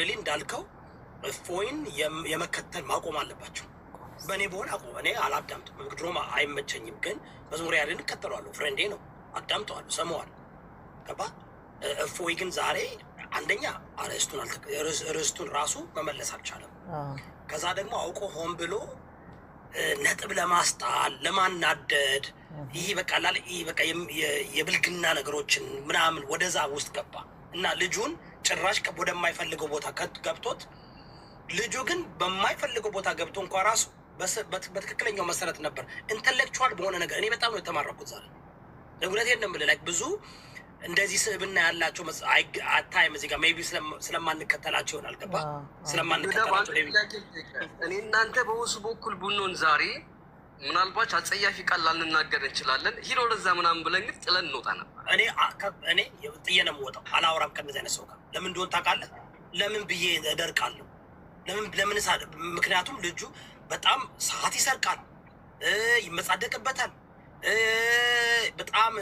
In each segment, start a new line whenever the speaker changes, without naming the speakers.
ሊትራሊ እንዳልከው እፎይን የመከተል ማቆም አለባቸው። በእኔ በሆነ አቆም እኔ አላዳምጥም። ድሮም አይመቸኝም፣ ግን መዝሙር ያለን እከተለዋለሁ። ፍሬንዴ ነው፣ አዳምጠዋለሁ፣ ሰማዋለሁ። ገባ? እፎይ ግን ዛሬ አንደኛ ርዕስቱን ራሱ መመለስ አልቻለም። ከዛ ደግሞ አውቆ ሆን ብሎ ነጥብ ለማስጣል ለማናደድ ይሄ በቃ የብልግና ነገሮችን ምናምን ወደዛ ውስጥ ገባ እና ልጁን ጭራሽ ወደማይፈልገው ቦታ ገብቶት ልጁ ግን በማይፈልገው ቦታ ገብቶ እንኳ ራሱ በትክክለኛው መሰረት ነበር ኢንተሌክቹዋል በሆነ ነገር እኔ በጣም ነው የተማረኩት ዛሬ። እውነቴን ነው የምልህ። ብዙ እንደዚህ ስብዕና ያላቸው አታይም እዚህ ጋር ሜይቢ ስለማንከተላቸው ይሆናል። ገባ? ስለማንከተላቸው
እኔ እናንተ በውሱ በኩል ቡኖን ዛሬ ምናልባት አጸያፊ ቃል ላንናገር እንችላለን። ሂዶ ወደዛ ምናምን ብለን ግን ጥለን እንወጣ ነበር።
እኔ ጥዬ ነው የምወጣው። አላወራም ከእነዚህ አይነት ሰው ጋር። ለምን እንደሆነ ታውቃለህ? ለምን ብዬ እደርቃለሁ? ለምን? ምክንያቱም ልጁ በጣም ሰዓት ይሰርቃል፣ ይመጻደቅበታል፣ በጣም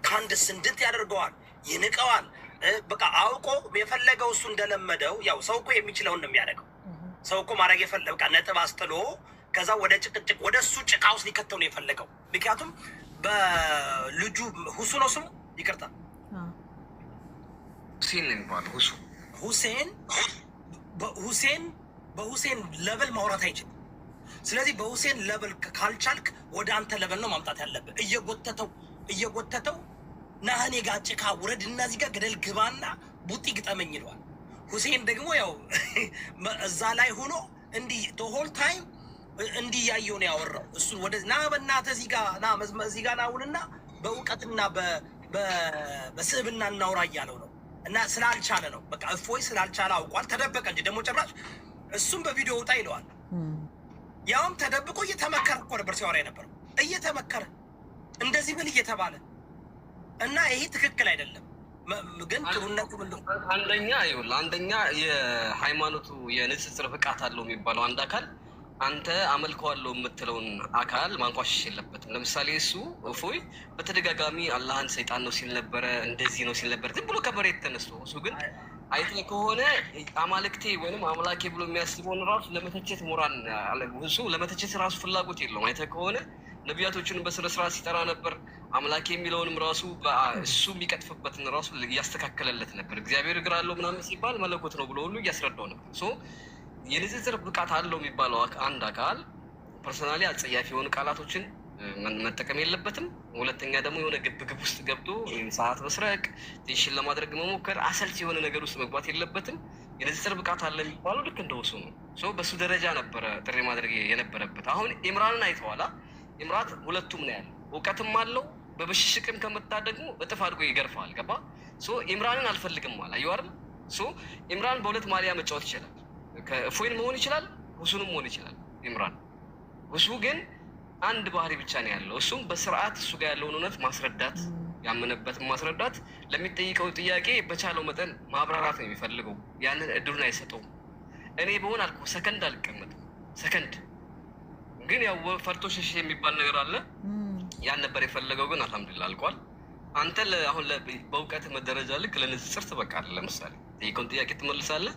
ከአንድ ስንድት ያደርገዋል፣ ይንቀዋል። በቃ አውቆ የፈለገው እሱ እንደለመደው ያው ሰው እኮ የሚችለውን ነው የሚያደርገው። ሰው እኮ ማድረግ የፈለገው በቃ ነጥብ አስጥሎ ከዛ ወደ ጭቅጭቅ ወደ እሱ ጭቃ ውስጥ ሊከተው ነው የፈለገው። ምክንያቱም በልጁ ሁሱ ነው ስሙ፣ ይቅርታ
ሁሴን ነው የሚባለው።
በሁሴን ለበል ማውራት አይችልም። ስለዚህ በሁሴን ለበል ካልቻልክ ወደ አንተ ለበል ነው ማምጣት ያለብህ። እየጎተተው ናህኔ ጋር ጭቃ ውረድ እና እዚህ ጋር ገደል ግባና ቡጢ ግጠመኝ ይለዋል። ሁሴን ደግሞ ያው እዛ ላይ ሆኖ እንዲህ ሆል ታይም እንዲህ ያየው ነው ያወራው። እሱን ወደ ና በእናትህ እዚህ ጋር ናውንና በእውቀትና በስዕብና እናውራ እያለው ነው። እና ስላልቻለ ነው በቃ እፎይ ስላልቻለ አውቋል። ተደበቀ እንጂ ደግሞ ጭራሽ እሱም በቪዲዮ ውጣ ይለዋል። ያውም ተደብቆ እየተመከረ እኮ ነበር ሲያወራ የነበረው፣ እየተመከረ እንደዚህ ብል እየተባለ እና ይሄ ትክክል አይደለም። ግን ጥሩነቱ
አንደኛ የሃይማኖቱ የንጽጽር ብቃት አለው የሚባለው አንድ አካል አንተ አመልከዋለሁ የምትለውን አካል ማንቋሸሽ የለበትም። ለምሳሌ እሱ እፎይ በተደጋጋሚ አላህን ሰይጣን ነው ሲል ነበረ፣ እንደዚህ ነው ሲል ነበር፣ ዝም ብሎ ከመሬት ተነስቶ። እሱ ግን አይተህ ከሆነ አማልክቴ ወይም አምላኬ ብሎ የሚያስበውን ራሱ ለመተቸት ሞራን እሱ ለመተቸት ራሱ ፍላጎት የለውም። አይተህ ከሆነ ነቢያቶቹን በስነ ስርዓት ሲጠራ ነበር። አምላኬ የሚለውንም ራሱ እሱ የሚቀጥፍበትን ራሱ እያስተካከለለት ነበር። እግዚአብሔር እግር አለው ምናምን ሲባል መለኮት ነው ብሎ ሁሉ እያስረዳው ነበር። የንጽጽር ብቃት አለው የሚባለው አንድ አካል ፐርሶናሊ አጸያፊ የሆኑ ቃላቶችን መጠቀም የለበትም። ሁለተኛ ደግሞ የሆነ ግብግብ ውስጥ ገብቶ ሰዓት መስረቅ፣ ቴንሽን ለማድረግ መሞከር፣ አሰልቺ የሆነ ነገር ውስጥ መግባት የለበትም። የንጽጽር ብቃት አለ የሚባለው ልክ እንደወሱ ነው። በሱ ደረጃ ነበረ ጥሪ ማድረግ የነበረበት። አሁን ኢምራንን አይተዋላ። ኢምራት ሁለቱም ነው ያለው፣ እውቀትም አለው። በብሽሽቅም ከመጣ ደግሞ እጥፍ አድርጎ ይገርፋል። ገባ? ኢምራንን አልፈልግም አለ። አየሁ አይደል? ኢምራን በሁለት ማሊያ መጫወት ይችላል። ከእፎይን መሆን ይችላል፣ ሁሱንም መሆን ይችላል። ኢምራን ሁሱ ግን አንድ ባህሪ ብቻ ነው ያለው። እሱም በስርዓት እሱ ጋር ያለውን እውነት ማስረዳት፣ ያመነበትን ማስረዳት፣ ለሚጠይቀው ጥያቄ በቻለው መጠን ማብራራት ነው የሚፈልገው። ያንን እድሉን አይሰጠውም። እኔ በሆን አልኩ ሰከንድ አልቀመጥም። ሰከንድ ግን ያው ፈርቶ ሸሽ የሚባል ነገር አለ። ያን ነበር የፈለገው፣ ግን አልሐምዱሊላህ አልቋል። አንተ አሁን በእውቀት መደረጃ ልክ ለንጽጽር ትበቃለህ። ለምሳሌ ጠይቀውን ጥያቄ ትመልሳለህ፣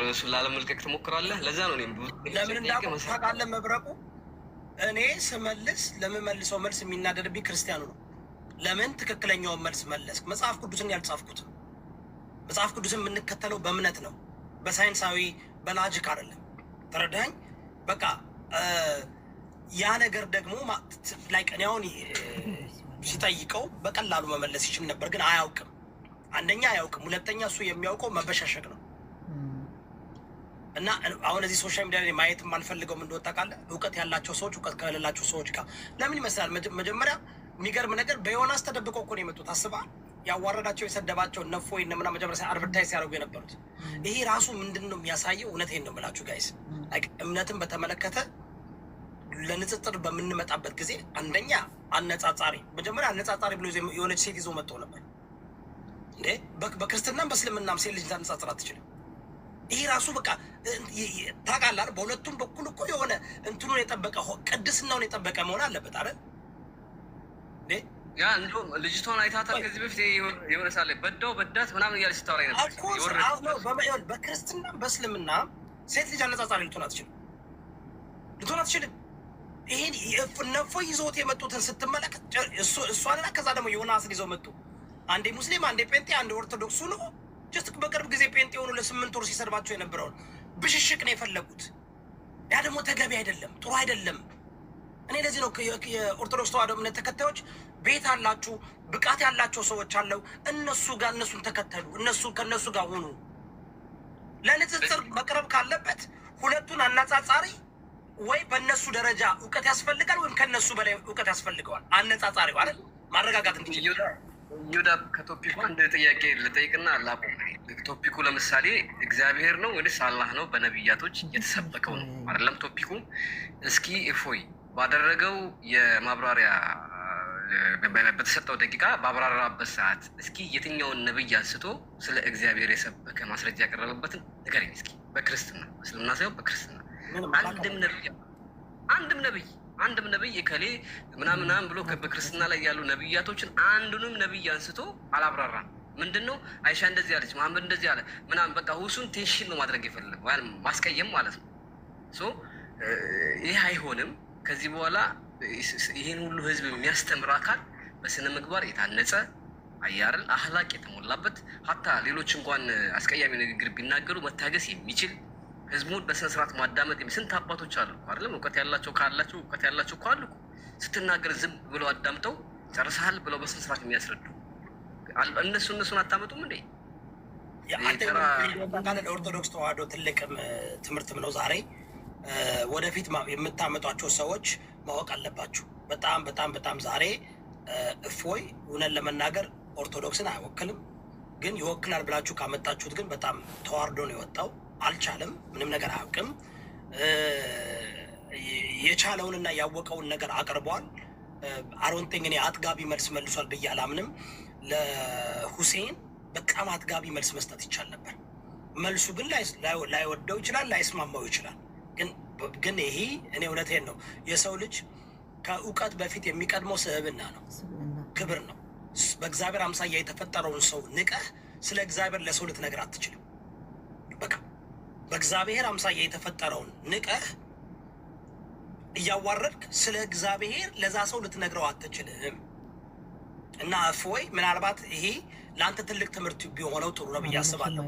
ርዕሱን ላለመልቀቅ ትሞክራለህ። ለዛ ነው
ለምን እንዳውቃለህ መብረቁ እኔ ስመልስ ለምመልሰው መልስ የሚናደድብኝ ክርስቲያኑ ነው። ለምን ትክክለኛውን መልስ መለስክ? መጽሐፍ ቅዱስን ያልጻፍኩትም። መጽሐፍ ቅዱስን የምንከተለው በእምነት ነው፣ በሳይንሳዊ በላጅክ አይደለም። ተረዳኝ? በቃ ያ ነገር ደግሞ ላይ እኔ አሁን ሲጠይቀው በቀላሉ መመለስ ይችል ነበር፣ ግን አያውቅም። አንደኛ አያውቅም፣ ሁለተኛ እሱ የሚያውቀው መበሻሸቅ ነው። እና አሁን እዚህ ሶሻል ሚዲያ ላይ ማየት የማልፈልገው ምን እንደወጣ ቃለ እውቀት ያላቸው ሰዎች እውቀት ከሌላቸው ሰዎች ጋር ለምን ይመስላል? መጀመሪያ የሚገርም ነገር በዮናስ ተደብቀው እኮ ነው የመጡት። አስበሃል? ያዋረዳቸው የሰደባቸው እነፎይ እነምና መጀመሪያ አድቨርታይዝ ሲያደርጉ የነበሩት ይሄ ራሱ ምንድን ነው የሚያሳየው? እውነቴን ነው የምላችሁ ጋይስ፣ እምነትን በተመለከተ ለንጽጽር በምንመጣበት ጊዜ አንደኛ አነጻጻሪ፣ መጀመሪያ አነጻጻሪ ብሎ የሆነች ሴት ይዞ መጥተው ነበር። እንዴ በክርስትናም በእስልምናም ሴት ልጅ ታነጻጽር አትችልም። ይሄ ራሱ በቃ ታውቃለህ፣ በሁለቱም በኩል እኮ የሆነ እንትኑን የጠበቀ ቅድስናውን የጠበቀ መሆን አለበት አይደል?
ያ እንደውም ልጅቷን አይታታል ከዚህ በፊት የሆነ ሳለ በዳው በዳት ምናምን እያለች ስታወራ ነበር።
በክርስትና በእስልምና ሴት ልጅ አነጻጻሪ ልትሆን አትችልም። ይሄን እነፎይ ይዘውት የመጡትን ስትመለከት እሷንና ከዛ ደግሞ ዮናስን ይዘው መጡ። አንዴ ሙስሊም፣ አንዴ ጴንጤ፣ አንዴ ኦርቶዶክሱ ነው። ጀስት በቅርብ ጊዜ ጴንጤ የሆኑ ለ8 ወር ሲሰድባቸው የነበረውን ብሽሽቅ ነው የፈለጉት። ያ ደግሞ ተገቢ አይደለም፣ ጥሩ አይደለም። እኔ ለዚህ ነው የኦርቶዶክስ ተዋሕዶ እምነት ተከታዮች ቤት አላችሁ፣ ብቃት ያላቸው ሰዎች አለው፣ እነሱን ተከተሉ፣ ከእነሱ ጋር ሁኑ። ለንጽጽር መቅረብ ካለበት ሁለቱን አነጻጻሪ ወይ በእነሱ ደረጃ እውቀት ያስፈልጋል ወይም ከእነሱ በላይ እውቀት ያስፈልገዋል። አነጻጻሪው አይደል ማረጋጋት እንዲችል።
ይሁዳ ከቶፒኩ አንድ ጥያቄ ልጠይቅና አላቁም። ቶፒኩ ለምሳሌ እግዚአብሔር ነው ወይስ አላህ ነው በነቢያቶች የተሰበከው ነው አይደለም ቶፒኩ። እስኪ እፎይ ባደረገው የማብራሪያ በተሰጠው ደቂቃ ባብራራበት ሰዓት እስኪ የትኛውን ነብይ አንስቶ ስለ እግዚአብሔር የሰበከ ማስረጃ ያቀረበበትን ንገረኝ እስኪ። በክርስትና እስልምና ሳይሆን በክርስትና አንድም ነብይ እከሌ ምናምናም ብሎ በክርስትና ላይ ያሉ ነብያቶችን አንዱንም ነብይ አንስቶ አላብራራም። ምንድን ነው አይሻ እንደዚህ አለች፣ መሐመድ እንደዚህ አለ ምናምን፣ በቃ ሁሱን ቴንሽን ነው ማድረግ የፈለገው ወይም ማስቀየም ማለት ነው። ይህ አይሆንም። ከዚህ በኋላ ይህን ሁሉ ህዝብ የሚያስተምር አካል በስነ ምግባር የታነጸ አያርል አህላቅ የተሞላበት ሀታ ሌሎች እንኳን አስቀያሚ ንግግር ቢናገሩ መታገስ የሚችል ህዝቡን በስነ ስርዓት ማዳመጥ ስንት አባቶች አሉ አይደለም? እውቀት ያላቸው እኮ አሉ። ስትናገር ዝም ብለው አዳምጠው ጨርሰሃል ብለው በስነ ስርዓት የሚያስረዱ እነሱን አታመጡም እንዴ?
ኦርቶዶክስ ተዋሕዶ ትልቅ ትምህርትም ነው ዛሬ ወደፊት የምታመጧቸው ሰዎች ማወቅ አለባችሁ። በጣም ዛሬ እፎይ እውነን ለመናገር ኦርቶዶክስን አይወክልም፣ ግን ይወክላል ብላችሁ ካመጣችሁት ግን በጣም ተዋርዶ ነው የወጣው። አልቻለም፣ ምንም ነገር አያውቅም። የቻለውንና ያወቀውን ነገር አቅርቧል። አሮንቴኝ እኔ አጥጋቢ መልስ መልሷል ብዬ አላምንም። ለሁሴን በጣም አጥጋቢ መልስ መስጠት ይቻል ነበር። መልሱ ግን ላይወደው ይችላል፣ ላይስማማው ይችላል። ግን ይሄ እኔ እውነቴን ነው፣ የሰው ልጅ ከእውቀት በፊት የሚቀድመው ስብዕና ነው፣ ክብር ነው። በእግዚአብሔር አምሳያ የተፈጠረውን ሰው ንቀህ ስለ እግዚአብሔር ለሰው ልትነግር አትችልም። በቃ በእግዚአብሔር አምሳያ የተፈጠረውን ንቀህ እያዋረድክ ስለ እግዚአብሔር ለዛ ሰው ልትነግረው አትችልም። እና እፎይ ምናልባት ይሄ ለአንተ ትልቅ ትምህርት ቢሆነው ጥሩ ነው ብዬ አስባለሁ።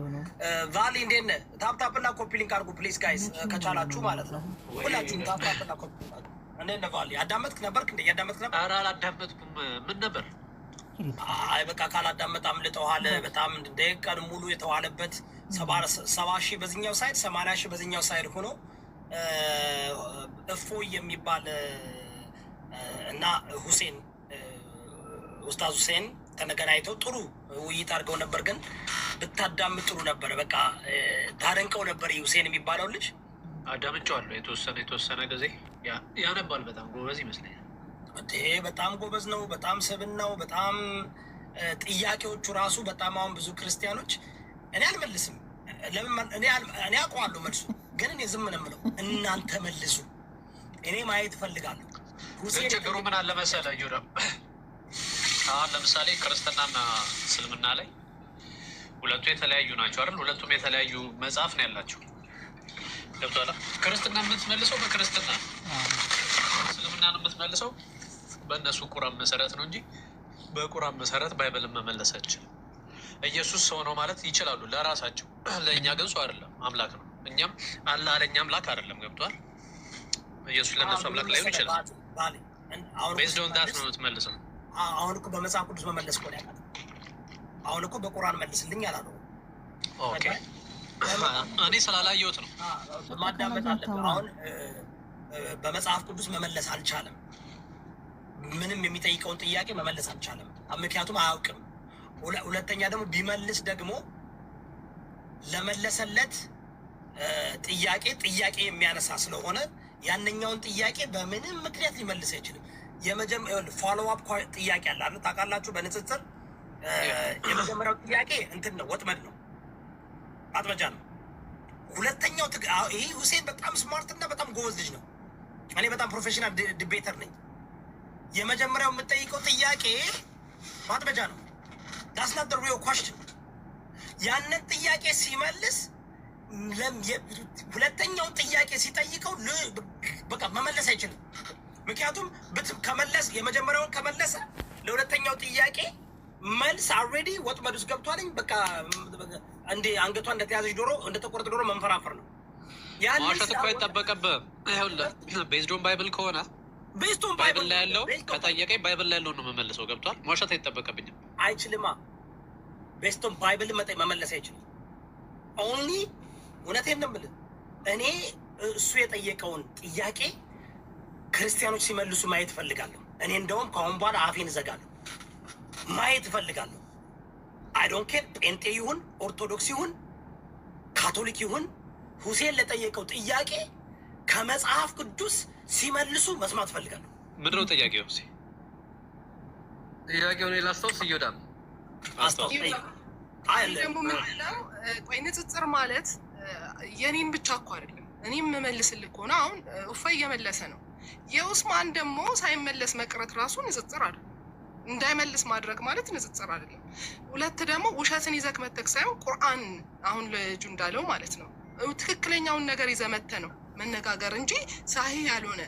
ቫሊ እንዴት ነህ? ታፕታፕና ኮፒ ሊንክ አድርጉ ፕሊዝ ጋይስ፣ ከቻላችሁ ማለት ነው። ሁላችሁም ታፕታፕና ኮፒ ሊንክ አድርጉ። እንዴት ነህ ቫሊ? አዳመጥክ ነበርክ እንዴ? እያዳመጥክ ነበር?
ኧረ አላዳመጥኩም። ምን ነበር?
አይ በቃ ካላዳመጥ አምልጠዋል። በጣም ቀን ሙሉ የተዋለበት 70 ሺህ በዚህኛው ሳይድ 80 ሺህ በዚህኛው ሳይድ ሆኖ እፎይ የሚባል እና ሁሴን ኡስታዝ ሁሴን ተገናኝተው ጥሩ ውይይት አድርገው ነበር። ግን ብታዳምጥ ጥሩ ነበር። በቃ ታደንቀው ነበር። ሁሴን የሚባለው ልጅ
አዳምጬዋለሁ። የተወሰነ ጊዜ ያነባል። በጣም ጎበዝ ይመስለኛል።
በጣም ጎበዝ ነው። በጣም ስብናው በጣም ጥያቄዎቹ ራሱ በጣም አሁን ብዙ ክርስቲያኖች እኔ አልመልስም፣ እኔ አውቀዋለሁ መልሱ፣ ግን እኔ ዝም ነው የምለው። እናንተ መልሱ፣ እኔ ማየት እፈልጋለሁ።
ችግሩ ምን አለ መሰለህ ዩዳ፣ አሁን ለምሳሌ ክርስትናና እስልምና ላይ ሁለቱ የተለያዩ ናቸው አይደል? ሁለቱም የተለያዩ መጽሐፍ ነው ያላቸው። ገብቶሃል? ክርስትና የምትመልሰው በክርስትና፣ እስልምናን የምትመልሰው በእነሱ ቁራን መሰረት ነው እንጂ በቁራን መሰረት ባይብልን መመለስ አይችልም። ኢየሱስ ሰው ነው ማለት ይችላሉ ለራሳቸው፣ ለእኛ ግን ሰው አይደለም አምላክ ነው። እኛም አላህ ለእኛ አምላክ አይደለም። ገብቶሃል? ኢየሱስ ለእነሱ አምላክ ላይሆን ይችላል። ቤዝድ ኦን ዳት ነው የምትመልሰው።
አሁን እኮ በመጽሐፍ ቅዱስ መመለስ እኮ ያለ፣ አሁን እኮ በቁርአን መልስልኝ አላለው።
ኦኬ እኔ ስላላየሁት ነው
ማዳመጥ አለብህ። አሁን በመጽሐፍ ቅዱስ መመለስ አልቻለም። ምንም የሚጠይቀውን ጥያቄ መመለስ አልቻለም፣ ምክንያቱም አያውቅም። ሁለተኛ ደግሞ ቢመልስ ደግሞ ለመለሰለት ጥያቄ የሚያነሳ ስለሆነ ያንኛውን ጥያቄ በምንም ምክንያት ሊመልስ አይችልም። ፎሎ አፕ ጥያቄ አለ አይደል? ታውቃላችሁ በንጽጽር የመጀመሪያው ጥያቄ እንትን ነው፣ ወጥመድ ነው፣ አጥመጃ ነው። ሁለተኛው ይሄ ሁሴን በጣም ስማርት እና በጣም ጎበዝ ልጅ ነው። እኔ በጣም ፕሮፌሽናል ዲቤተር ነኝ። የመጀመሪያው የምጠይቀው ጥያቄ ማጥበጃ ነው። that's not the real question። ያንን ጥያቄ ሲመልስ ሁለተኛውን ጥያቄ ሲጠይቀው በቃ መመለስ አይችልም። ምክንያቱም ከመለስ የመጀመሪያውን ከመለሰ ለሁለተኛው ጥያቄ መልስ አልሬዲ ወጥመድ ውስጥ ገብቷልኝ። በቃ እንደ አንገቷ እንደተያዘች ዶሮ እንደተቆረጠ ዶሮ መንፈራፈር ነው።
ማውሸት እኮ አይጠበቅብህም። ቤዝዶን ባይብል ከሆነ ባይብል ላይ ያለው ከጠየቀኝ ባይብል ላይ ያለው ነው መመለሰው። ገብቷል? ማውሸት አይጠበቅብኝም።
አይችልማ። ቤስቶን ባይብል መመለስ አይችልም። ኦንሊ እውነቴን ነው የምልህ እኔ እሱ የጠየቀውን ጥያቄ ክርስቲያኖች ሲመልሱ ማየት እፈልጋለሁ። እኔ እንደውም ከአሁን በኋላ አፌን እዘጋለሁ። ማየት እፈልጋለሁ። አይ ዶንት ኬር ጴንጤ ይሁን ኦርቶዶክስ ይሁን ካቶሊክ ይሁን ሁሴን ለጠየቀው ጥያቄ ከመጽሐፍ ቅዱስ ሲመልሱ መስማት እፈልጋለሁ።
ምንድን ነው ጥያቄው?
ጥያቄውን ላስታውስ። እዮዳም
ደግሞ ምንድነው? ቆይ ንጽጽር ማለት የኔን ብቻ እኮ አይደለም። እኔም የምመልስልህ ከሆነ አሁን እፎይ እየመለሰ ነው። የኡስማን ደግሞ ሳይመለስ መቅረት ራሱ ንጽጽር አይደለም። እንዳይመልስ ማድረግ ማለት ንጽጽር አይደለም። ሁለት ደግሞ ውሸትን ይዘህ መተክ ሳይሆን ቁርአን አሁን ልጁ እንዳለው ማለት ነው ትክክለኛውን ነገር ይዘህ መተህ ነው መነጋገር እንጂ ሳሂህ ያልሆነ